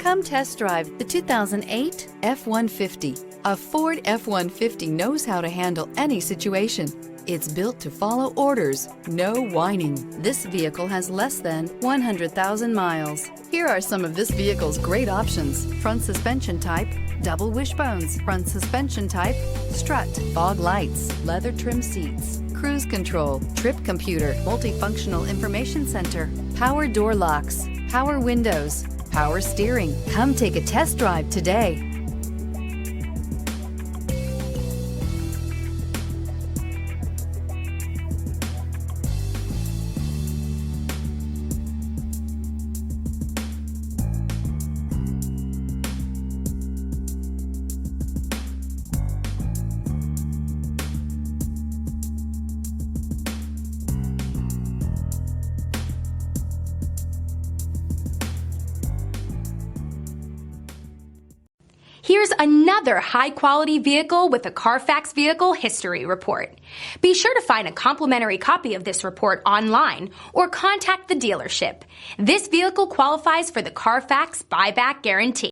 Come test drive the 2008 F-150. A Ford F-150 knows how to handle any situation. It's built to follow orders, no whining. This vehicle has less than 100,000 miles. Here are some of this vehicle's great options: front suspension type, double wishbones, front suspension type, strut, fog lights, leather trim seats, cruise control, trip computer, multifunctional information center, power door locks, power windows, power steering. Come take a test drive today. Here's another high-quality vehicle with a Carfax Vehicle History Report. Be sure to find a complimentary copy of this report online or contact the dealership. This vehicle qualifies for the Carfax Buyback Guarantee.